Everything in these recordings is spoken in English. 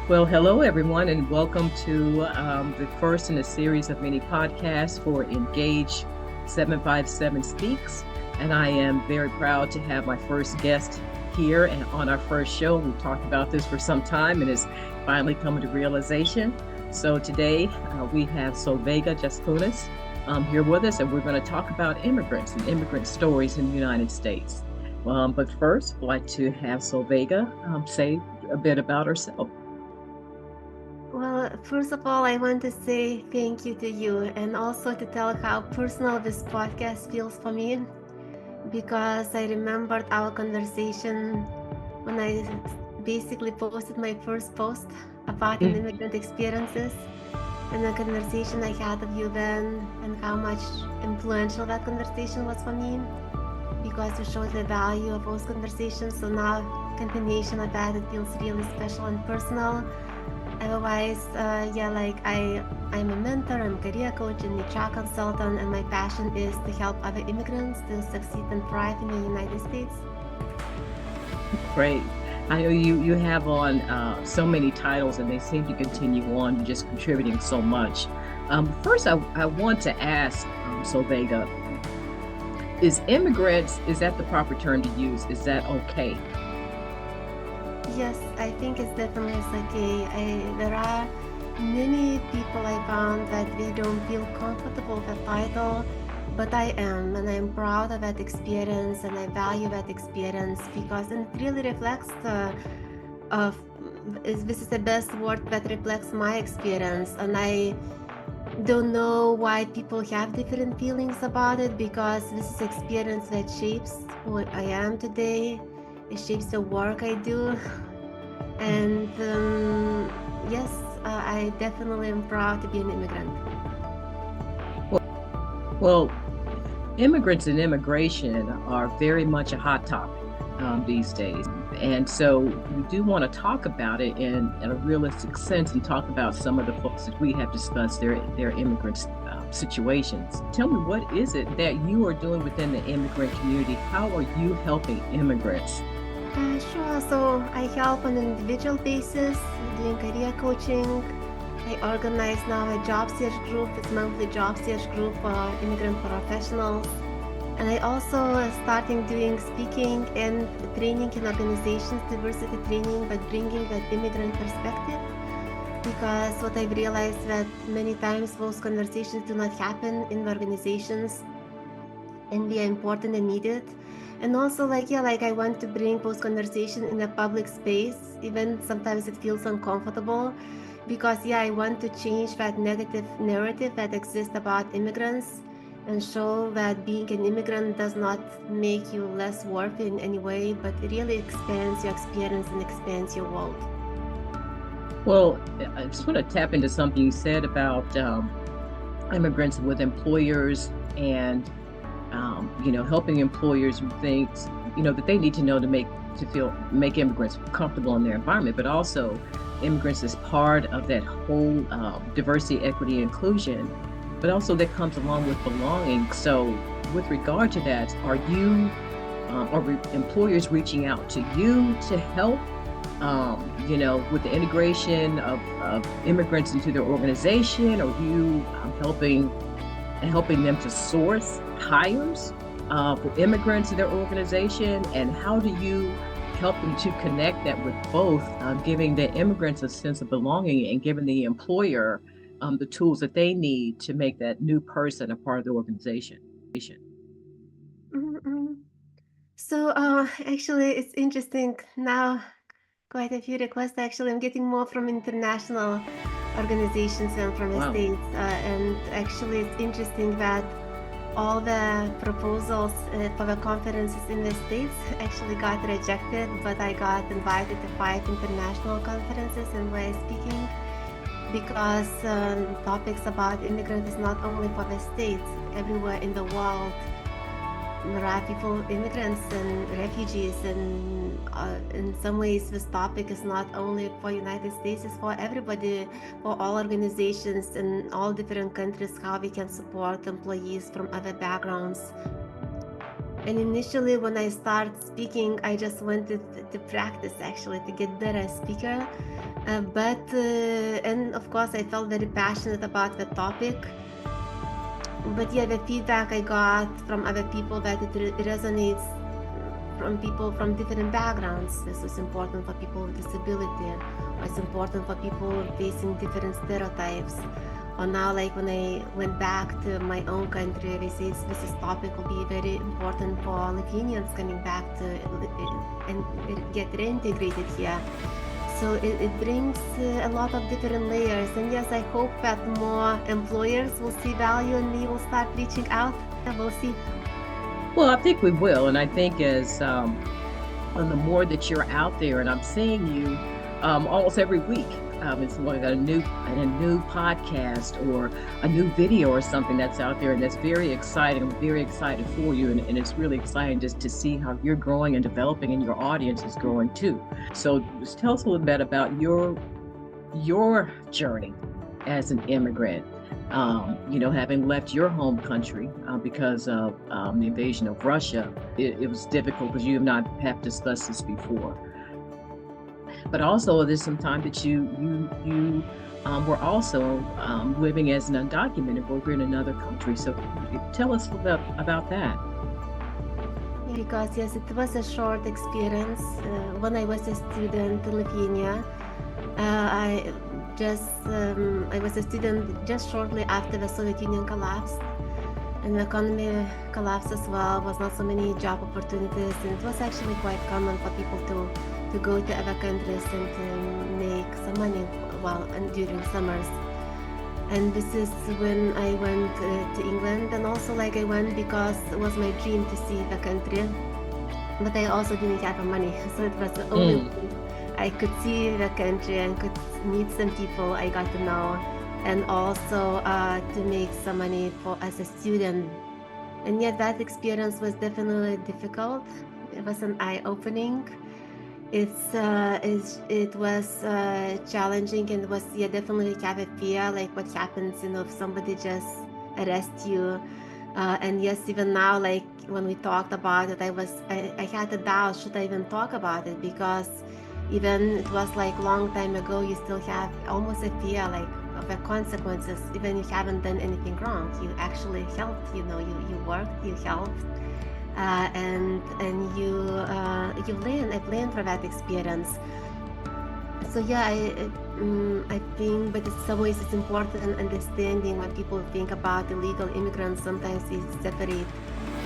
Well, hello everyone, and welcome to the first in a series of many podcasts for Engage 757 Speaks. And I am very proud to have my first guest here and on our first show. We've talked about this for some time and it's finally coming to realization. So today we have Solveiga Jaskunas here with us, and we're going to talk about immigrants and immigrant stories in the United States. But first, I'd like to have Solveiga say a bit about herself. Well, first of all, I want to say thank you to you and also to tell how personal this podcast feels for me because I remembered our conversation when I basically posted my first post about an Mm. immigrant experiences and the conversation I had with you then and how much influential that conversation was for me because you showed the value of those conversations. So now, continuation of that, it feels really special and personal. Otherwise, I'm a mentor, I'm a career coach and HR consultant, and my passion is to help other immigrants to succeed and thrive in the United States. Great. I know you have on so many titles, and they seem to continue on. You're just contributing so much. First, I want to ask Solveiga, is that the proper term to use? Is that okay? Yes, I think it's definitely okay. There are many people I found that they don't feel comfortable with the title, but I am, and I'm proud of that experience, and I value that experience because it really reflects of this is the best word that reflects my experience, and I don't know why people have different feelings about it because this is experience that shapes who I am today. It shapes the work I do. And yes, I definitely am proud to be an immigrant. Well, immigrants and immigration are very much a hot topic these days. And so we do want to talk about it in a realistic sense and talk about some of the folks that we have discussed their immigrant situations. Tell me, what is it that you are doing within the immigrant community? How are you helping immigrants? Sure. So I help on an individual basis, doing career coaching. I organize now a job search group. It's a monthly job search group for immigrant professionals. And I also starting doing speaking and training in organizations, diversity training, but bringing that immigrant perspective. Because what I've realized that many times those conversations do not happen in the organizations and they are important and needed. And also like I want to bring those conversations in a public space, even sometimes it feels uncomfortable because I want to change that negative narrative that exists about immigrants and show that being an immigrant does not make you less worthy in any way, but it really expands your experience and expands your world. Well, I just want to tap into something you said about immigrants with employers and helping employers with things that they need to know to make immigrants comfortable in their environment, but also immigrants as part of that whole diversity, equity, inclusion, but also that comes along with belonging. So, with regard to that, are employers reaching out to you to help? With the integration of immigrants into their organization, or you helping them to source hires for immigrants in their organization? And how do you help them to connect that with both giving the immigrants a sense of belonging and giving the employer the tools that they need to make that new person a part of the organization? Mm-mm. So actually, it's interesting now. Quite a few requests. Actually, I'm getting more from international organizations than from the Wow. states. And actually, it's interesting that all the proposals for the conferences in the states actually got rejected, but I got invited to 5 international conferences and where I'm speaking because topics about immigrants is not only for the states, everywhere in the world there are people, immigrants and refugees, and in some ways this topic is not only for United States, it's for everybody, for all organizations in all different countries, how we can support employees from other backgrounds. And initially, when I started speaking, I just wanted to practice actually to get better as speaker. And of course, I felt very passionate about the topic. But yeah, the feedback I got from other people that it resonates from people from different backgrounds. This is important for people with disability, or it's important for people facing different stereotypes. Or now, like when I went back to my own country, they say this topic will be very important for Lithuanians coming back to and get reintegrated here. So it brings a lot of different layers. And yes, I hope that more employers will see value and they will start reaching out. We'll see. Well, I think we will, and I think as and the more that you're out there, and I'm seeing you almost every week. It's like a new podcast or a new video or something that's out there, and that's very exciting. I'm very excited for you, and it's really exciting just to see how you're growing and developing, and your audience is growing too. So, just tell us a little bit about your journey as an immigrant. Having left your home country because of the invasion of Russia, it was difficult because you have discussed this before. But also, there's some time that you were also living as an undocumented worker in another country. So tell us about that. Because yes, it was a short experience. When I was a student in Lithuania, I was a student just shortly after the Soviet Union collapsed, and the economy collapsed as well. Was not so many job opportunities, and it was actually quite common for people to go to other countries and to make some money and during summers. And this is when I went to England, and also like I went because it was my dream to see the country, but I also didn't have the money, so it was the only way I could see the country and could meet some people I got to know, and also to make some money as a student. And yet that experience was definitely difficult. It was an eye-opening. It was challenging, and it was definitely have a fear, like what happens if somebody just arrests you. And yes, even now, like when we talked about it, I had a doubt, should I even talk about it? Because even it was like long time ago, you still have almost a fear like of the consequences, even if you haven't done anything wrong. You actually helped, you worked, you helped. And you learn. I've learned from that experience. So yeah, I think, but in some ways it's important understanding when people think about illegal immigrants. Sometimes we separate,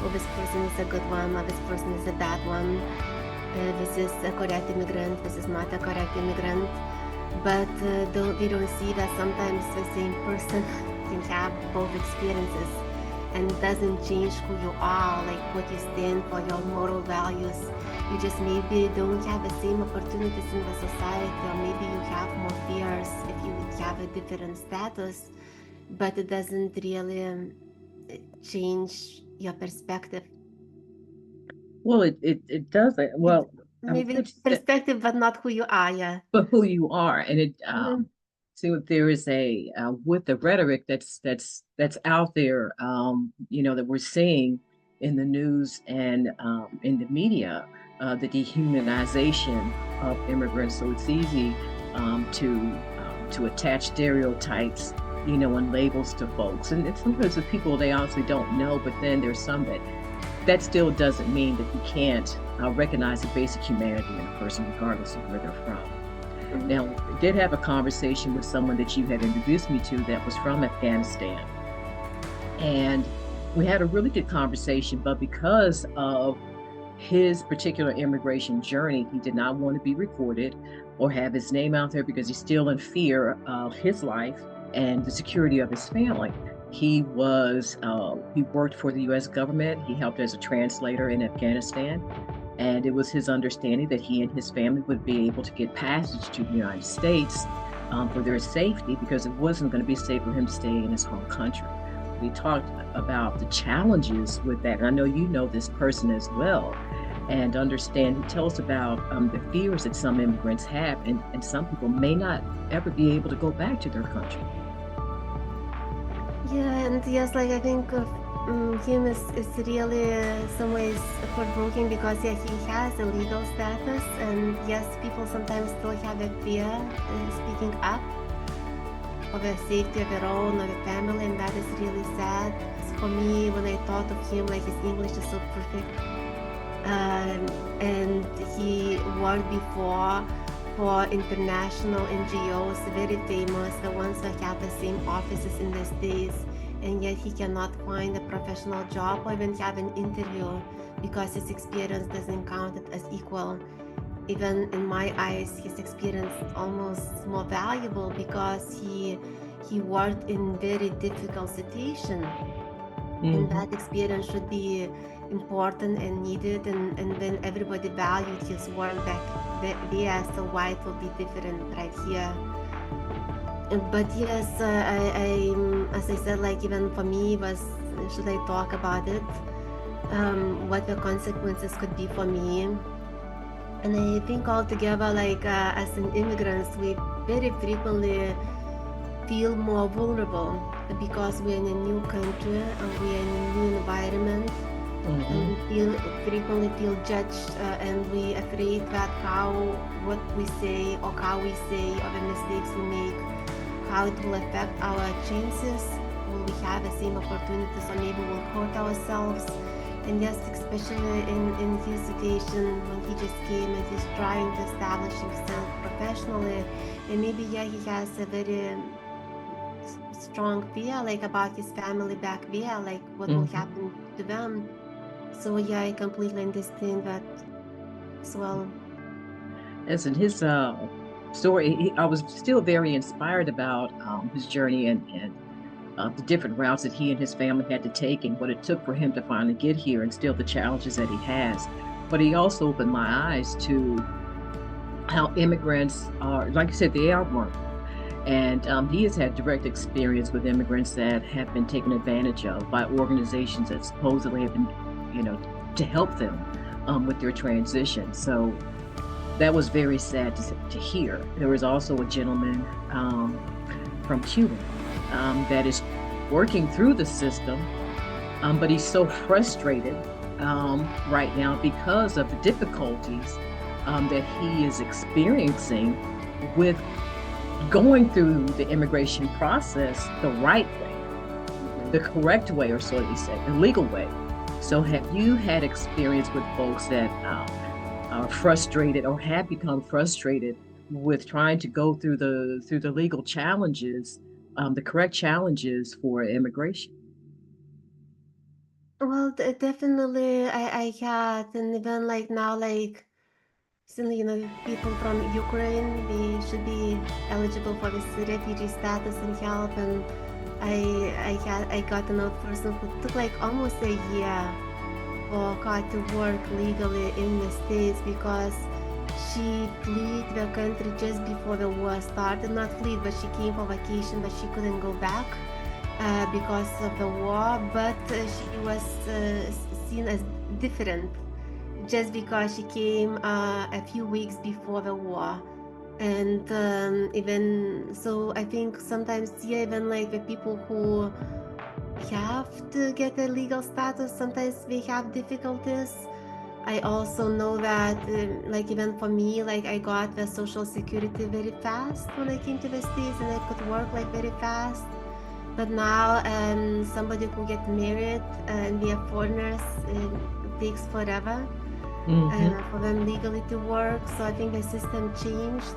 oh, this person is a good one, or this person is a bad one. This is a correct immigrant, this is not a correct immigrant. But they don't see that sometimes the same person can have both experiences. And it doesn't change who you are, like what you stand for, your moral values. You just maybe don't have the same opportunities in the society, or maybe you have more fears if you have a different status, but it doesn't really change your perspective. Well, it doesn't. Well, maybe perspective, but not who you are, yeah. But who you are, and it see what there is with the rhetoric that's out there, that we're seeing in the news and in the media, the dehumanization of immigrants. So it's easy to attach stereotypes, and labels to folks, and it's sometimes the people they honestly don't know. But then there's some that still doesn't mean that you can't recognize the basic humanity in a person, regardless of where they're from. Now, I did have a conversation with someone that you had introduced me to that was from Afghanistan. And we had a really good conversation, but because of his particular immigration journey, he did not want to be recorded or have his name out there because he's still in fear of his life and the security of his family. He worked for the U.S. government. He helped as a translator in Afghanistan. And it was his understanding that he and his family would be able to get passage to the United States for their safety, because it wasn't going to be safe for him to stay in his home country. We talked about the challenges with that. And I know you know this person as well, and tell us about the fears that some immigrants have, and some people may not ever be able to go back to their country. Yeah, and yes, like I think him is really some ways heartbroken because yeah, he has a legal status, and yes, people sometimes still have a fear speaking up of the safety of their own or the family, and that is really sad. For me, when I thought of him, like his English is so perfect, and he worked before for international NGOs, very famous, the ones that have the same offices in the States, and yet he cannot find a professional job or even have an interview because his experience doesn't count it as equal. Even in my eyes, his experience is almost more valuable because he worked in very difficult situation. And that experience should be important and needed, and then everybody valued his work back there, so why it will be different right here. But yes, I as I said, like even for me was, should I talk about it, what the consequences could be for me. And I think altogether, like as an immigrants, we very frequently feel more vulnerable because we're in a new country and we're in a new environment, and we frequently feel judged, and we afraid that what we say or how we say or the mistakes we make, how it will affect our chances. Will we have the same opportunities, or maybe we'll hurt ourselves? And yes, especially in his situation when he just came and he's trying to establish himself professionally, and maybe yeah, he has a very strong fear like about his family back there, like what will happen to them. So yeah, I completely understand that as well. As in his story, I was still very inspired about his journey and the different routes that he and his family had to take and what it took for him to finally get here, and still the challenges that he has. But he also opened my eyes to how immigrants are, like you said, they are one. And he has had direct experience with immigrants that have been taken advantage of by organizations that supposedly have been, to help them with their transition. So that was very sad to hear. There was also a gentleman from Cuba that is working through the system, but he's so frustrated right now because of the difficulties that he is experiencing with going through the immigration process the right way, the correct way, or so you say, the legal way. So have you had experience with folks that are frustrated or have become frustrated with trying to go through the legal challenges, the correct challenges for immigration? Well, definitely I had, and even like now, like still, people from Ukraine, they should be eligible for this refugee status and help. And I got an old person who took like almost a year for her to work legally in the States because she fled the country just before the war started. Not fled, but she came for vacation, but she couldn't go back because of the war. But she was seen as different just because she came a few weeks before the war. And even so, I think sometimes, yeah, even like the people who have to get a legal status, sometimes they have difficulties. I also know that, like even for me, like I got the Social Security very fast when I came to the States, and I could work like very fast. But now, somebody who gets married and they are foreigners, it takes forever for them legally to work. So I think the system changed.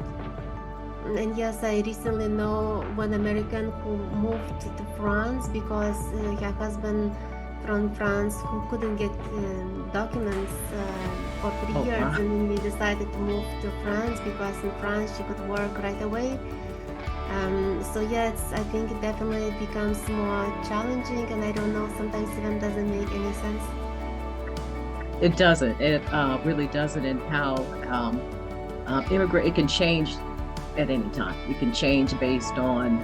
And yes, I recently know one American who moved to France because her husband from France who couldn't get documents for 3 years, and then we decided to move to France because in France she could work right away. So yeah, I think it definitely becomes more challenging, and I don't know, sometimes even doesn't make any sense. It doesn't. It really doesn't. And how it can change at any time. It can change based on,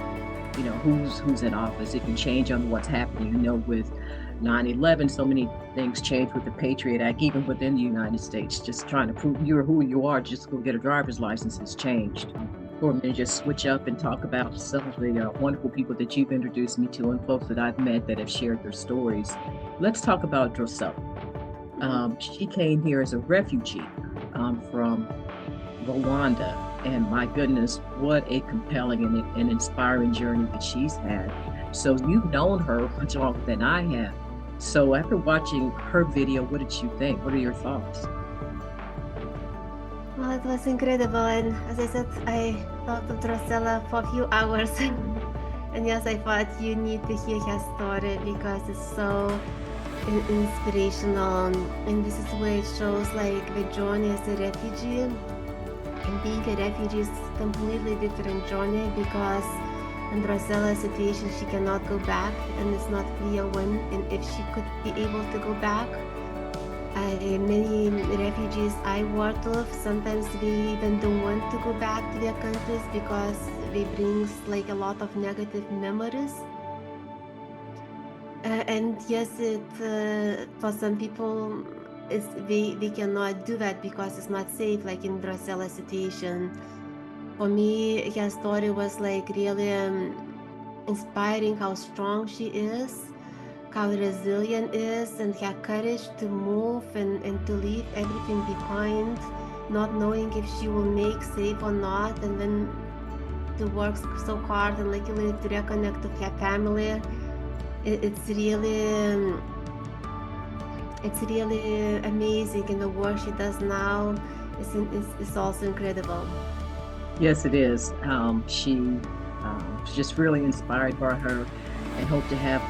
who's in office. It can change on what's happening. With 9/11, so many things changed with the Patriot Act, even within the United States. Just trying to prove you're who you are, just go get a driver's license has changed. for a minute, just switch up and talk about some of the wonderful people that you've introduced me to and folks that I've met that have shared their stories. Let's talk about Drusilla. Mhm. She came here as a refugee from Rwanda. And my goodness, what a compelling and inspiring journey that she's had. So you've known her much longer than I have. So after watching her video, what did you think? What are your thoughts? Well, it was incredible, and as I said, I talked to Drusilla for a few hours. And yes, I thought you need to hear her story because it's so inspirational, and this is where it shows like the journey as a refugee. And being a refugee is a completely different journey because in Drusilla's situation, she cannot go back, and it's not clear when and if she could be able to go back. Many refugees I worked with, sometimes they even don't want to go back to their countries because they brings like a lot of negative memories. And yes, it for some people, they cannot do that because it's not safe, like in Drusilla's situation. For me, her story was like really inspiring how strong she is, how resilient is, and her courage to move and to leave everything behind, not knowing if she will make safe or not, and then to work so hard and luckily to reconnect with her family. It's really amazing, and the work she does now is also incredible. Yes, it is. She's just really inspired by her and hope to have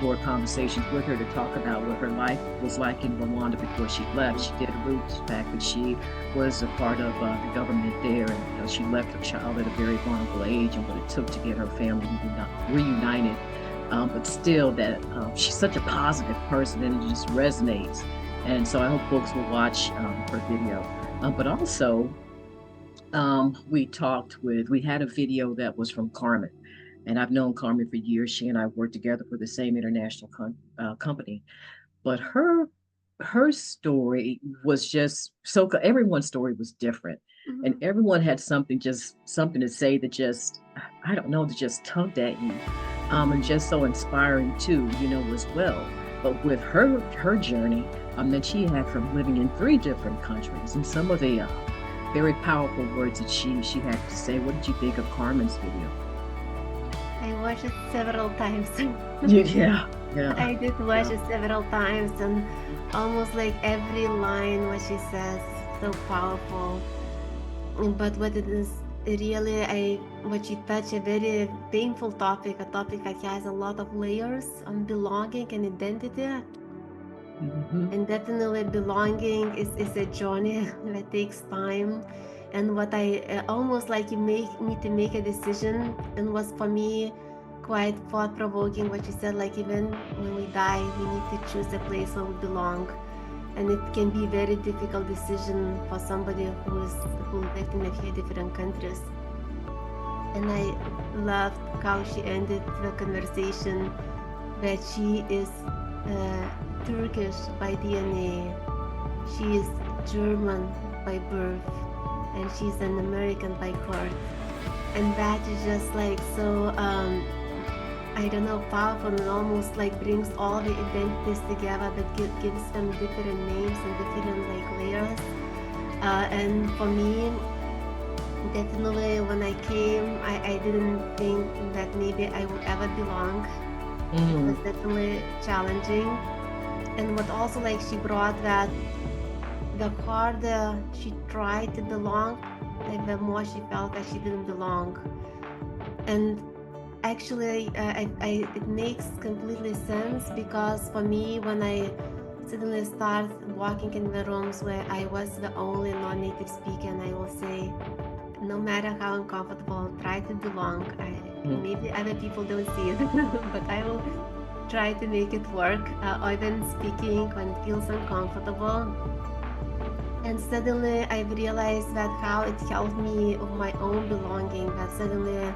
more conversations with her to talk about what her life was like in Rwanda before she left. She did a roots back, but she was a part of the government there, and she left her child at a very vulnerable age, and what it took to get her family reunited. But still, that she's such a positive person, and it just resonates. And so I hope folks will watch her video. But also, we had a video that was from Carmen, and I've known Carmen for years. She and I worked together for the same international company, but her story was just so, everyone's story was different, and Mhm. everyone had something to say that just, I don't know, that just tugged at you, and just so inspiring too, as well. But with her journey, that she had from living in 3 different countries, and some of the very powerful words that she had to say. What did you think of Carmen's video? I watched it several times. Yeah, yeah, I did watch yeah. it several times, and almost like every line what she says, so powerful. But what it is really, what she touched a very painful topic, a topic that has a lot of layers on belonging and identity. Hmm. And definitely belonging is a journey that takes time. And what I almost like you need to make a decision, and was for me quite thought-provoking what you said, like even when we die we need to choose a place where we belong. And it can be a very difficult decision for somebody who lived in a few different countries. And I loved how she ended the conversation, that she is Turkish by DNA, she is German by birth, and she's an American by birth. And that is just like so, I don't know, powerful, and almost like brings all the identities together, but gives them different names and different like layers. And for me, definitely when I came, I didn't think that maybe I would ever belong. It was Hmm. definitely challenging. And what also like she brought that the harder she tried to belong, like the more she felt that she didn't belong. And actually, it makes completely sense, because for me, when I suddenly start walking in the rooms where I was the only non-native speaker, and I will say, no matter how uncomfortable, try to belong. Maybe other people don't see it, but I will try to make it work, even speaking when it feels uncomfortable. And suddenly I realized that how it helped me of my own belonging, that suddenly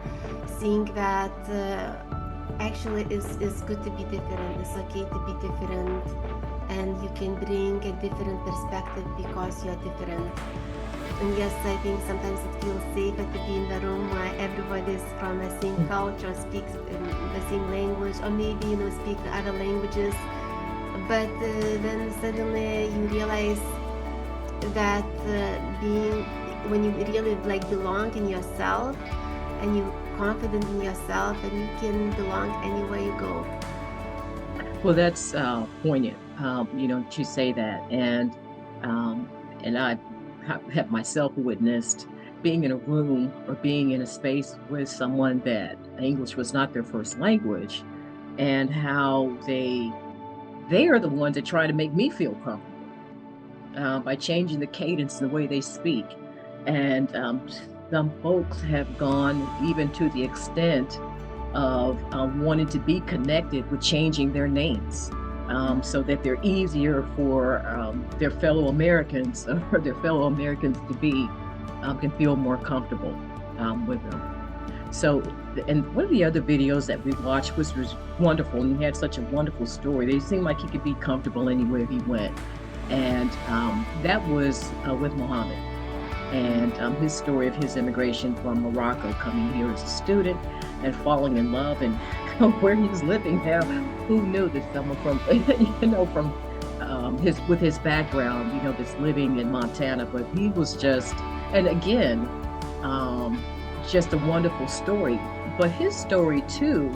seeing that actually it's good to be different, it's okay to be different, and you can bring a different perspective because you're different. And yes, I think sometimes it feels safer to be in the room where everybody's from the same culture, speaks the same language, or maybe speak other languages. But then suddenly you realize that when you really belong in yourself, and you're confident in yourself, and you can belong anywhere you go. Well, that's poignant, to say that. Um, and I have myself witnessed being in a room or being in a space with someone that English was not their first language, and how they are the ones that try to make me feel comfortable by changing the cadence and the way they speak. And some folks have gone even to the extent of wanting to be connected with changing their names so that they're easier for their fellow Americans or their fellow Americans to be can feel more comfortable with them. So, and one of the other videos that we watched was wonderful, and he had such a wonderful story. They seemed like he could be comfortable anywhere he went, and that was with Muhammad and his story of his immigration from Morocco, coming here as a student and falling in love, and where he's living now. Who knew that someone from from his background, that's living in Montana, but he was just, and again, just a wonderful story. But his story too,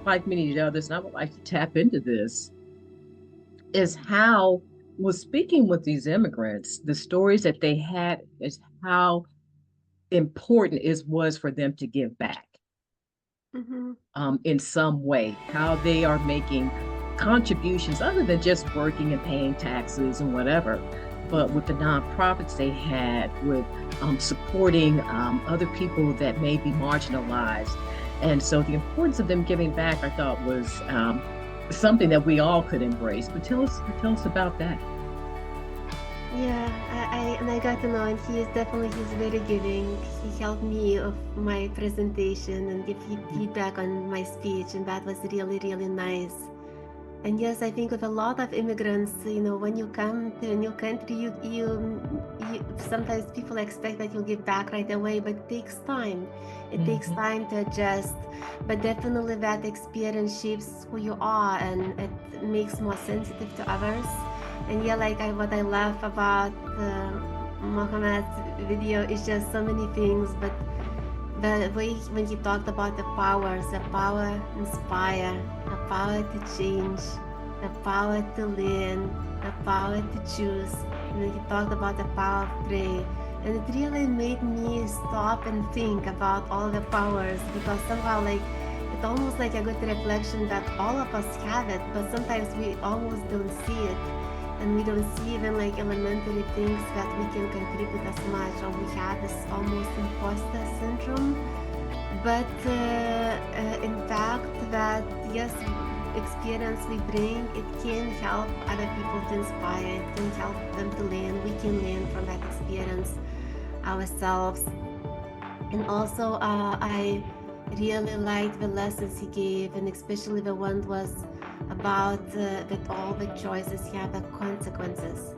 like many of the others, and I would like to tap into this, is how was speaking with these immigrants, the stories that they had is how important it was for them to give back Mm-hmm. in some way, how they are making contributions other than just working and paying taxes and whatever, but with the nonprofits they had, with supporting other people that may be marginalized. And so the importance of them giving back, I thought, was something that we all could embrace. But tell us about that. Yeah, I got to know, and he's very giving. He helped me of my presentation and give feedback on my speech, and that was really, really nice. And yes, I think with a lot of immigrants, when you come to a new country, you sometimes people expect that you'll give back right away, but it takes time. It takes Mm-hmm. time to adjust. But definitely that experience shapes who you are, and it makes more sensitive to others. And yeah, what I love about Mohammed's video is just so many things, but the way when he talked about the power to inspire, the power to change, the power to learn, the power to choose, and then he talked about the power of prayer. And it really made me stop and think about all the powers, because somehow it's almost like a good reflection that all of us have it, but sometimes we almost don't see it. And we don't see even elementary things that we can contribute as much, or we have this almost imposter syndrome. But in fact, that yes, experience we bring, it can help other people to inspire, it can help them to learn. We can learn from that experience ourselves. And also, I really liked the lessons he gave, and especially the one was about that all the choices have the consequences,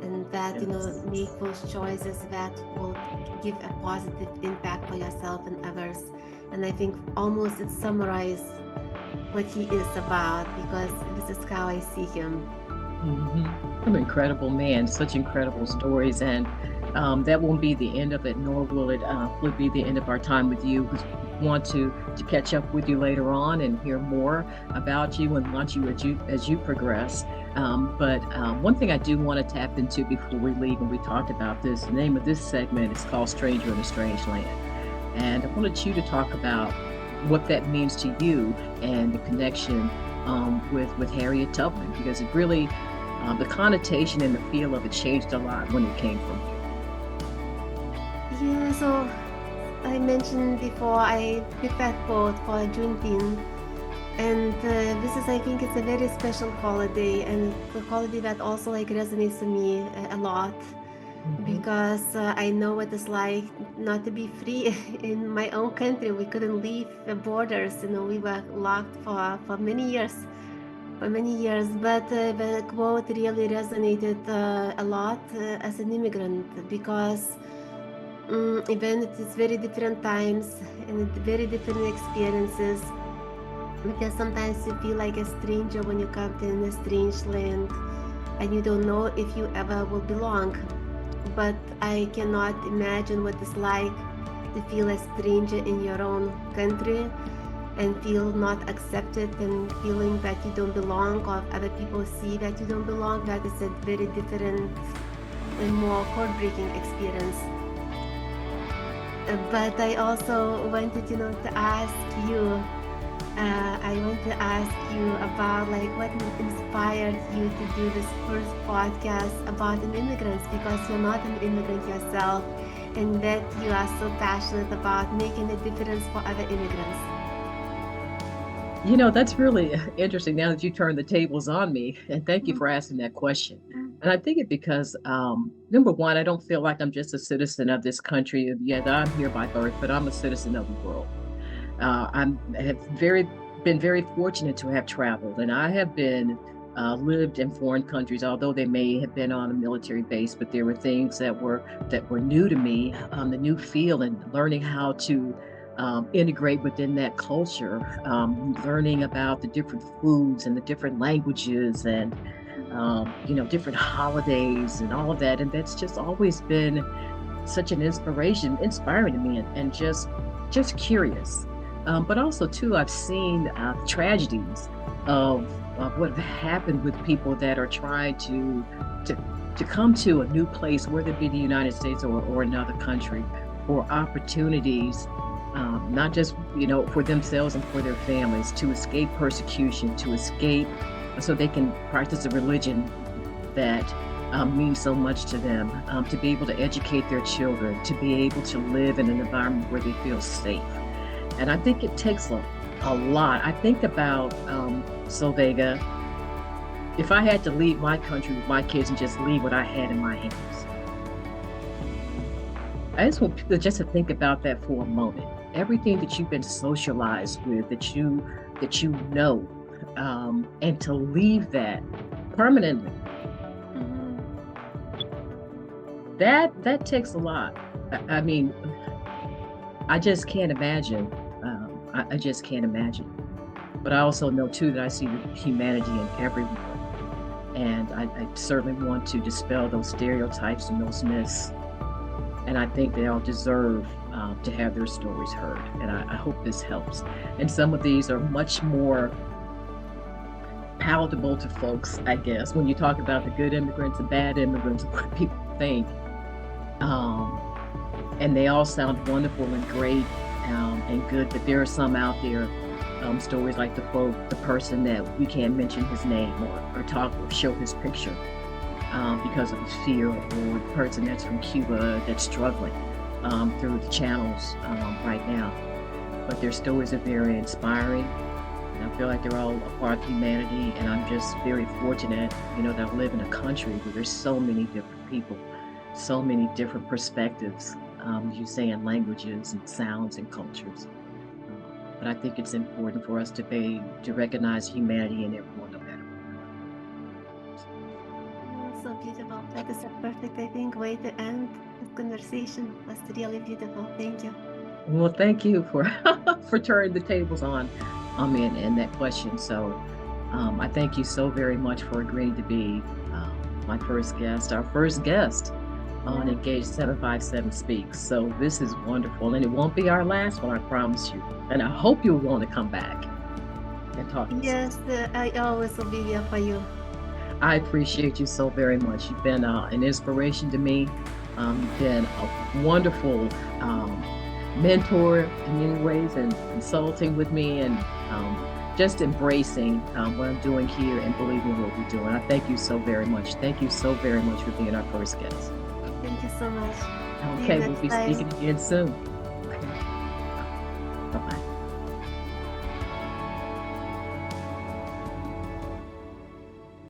and that Yes. make those choices that will give a positive impact for yourself and others. And I think almost it summarized what he is about, because this is how I see him. An incredible man, such incredible stories, and that won't be the end of it, nor will it be the end of our time with you. Because we want to catch up with you later on and hear more about you and want you as you progress. But one thing I do want to tap into before we leave, and we talked about this. The name of this segment is called "Stranger in a Strange Land," and I wanted you to talk about what that means to you and the connection with Harriet Tubman, because it really the connotation and the feel of it changed a lot when it came from Yeah, so I mentioned before I picked that quote for Juneteenth, and this is, I think, it's a very special holiday, and the holiday that also resonates to me a lot, you. because I know what it's like not to be free in my own country. We couldn't leave the borders, we were locked for many years. For many years, but the quote really resonated a lot as an immigrant, because Even it is very different times and very different experiences, because sometimes you feel like a stranger when you come to a strange land and you don't know if you ever will belong. But I cannot imagine what it's like to feel a stranger in your own country and feel not accepted and feeling that you don't belong, or other people see that you don't belong. That is a very different and more heartbreaking experience. But I also wanted, to ask you. I want to ask you about like what inspired you to do this first podcast about immigrants, because you're not an immigrant yourself, and that you are so passionate about making a difference for other immigrants. That's really interesting now that you turned the tables on me. And thank you for asking that question. And I think it because, number one, I don't feel like I'm just a citizen of this country. Yeah, I'm here by birth, but I'm a citizen of the world. Been very fortunate to have traveled, and I have been lived in foreign countries, although they may have been on a military base, but there were things that were new to me, the new feel and learning how to integrate within that culture, learning about the different foods and the different languages and different holidays and all of that. And that's just always been such an inspiring to me, and just curious. But also too, I've seen tragedies of what have happened with people that are trying to come to a new place, whether it be the United States or another country, for opportunities, not just for themselves and for their families, to escape persecution, to escape so they can practice a religion that means so much to them, to be able to educate their children, to be able to live in an environment where they feel safe. And I think it takes a lot. I think about Solveiga, if I had to leave my country with my kids and just leave what I had in my hands. I just want people just to think about that for a moment. Everything that you've been socialized with, that you know, and to leave that permanently, that takes a lot. I mean, I just can't imagine. I just can't imagine. But I also know too that I see the humanity in everyone, and I certainly want to dispel those stereotypes and those myths. And I think they all deserve to have their stories heard. And I hope this helps. And some of these are much more palatable to folks, I guess, when you talk about the good immigrants and bad immigrants, what people think. And they all sound wonderful and great and good, but there are some out there, stories like the person that we can't mention his name or talk or show his picture because of his fear, or the person that's from Cuba that's struggling through the channels right now. But their stories are very inspiring, and I feel like they're all a part of humanity, and I'm just very fortunate, that I live in a country where there's so many different people, so many different perspectives, as you say, in languages and sounds and cultures. But I think it's important for us to recognize humanity in everyone, no matter Oh, so beautiful. That is a perfect, I think, way to end this conversation. That's really beautiful. Thank you. Well, thank you for for turning the tables on me in that question. So I thank you so very much for agreeing to be my first guest, our first guest on Engage 757 Speaks. So this is wonderful, and it won't be our last one, I promise you. And I hope you'll want to come back and talk to us. Yes, I always will be here for you. I appreciate you so very much. You've been an inspiration to me. You've been a wonderful mentor in many ways, and consulting with me, and just embracing what I'm doing here and believing in what we're doing. I thank you so very much. Thank you so very much for being our first guest. Thank you so much. Okay, we'll be speaking again soon. Okay. Bye-bye.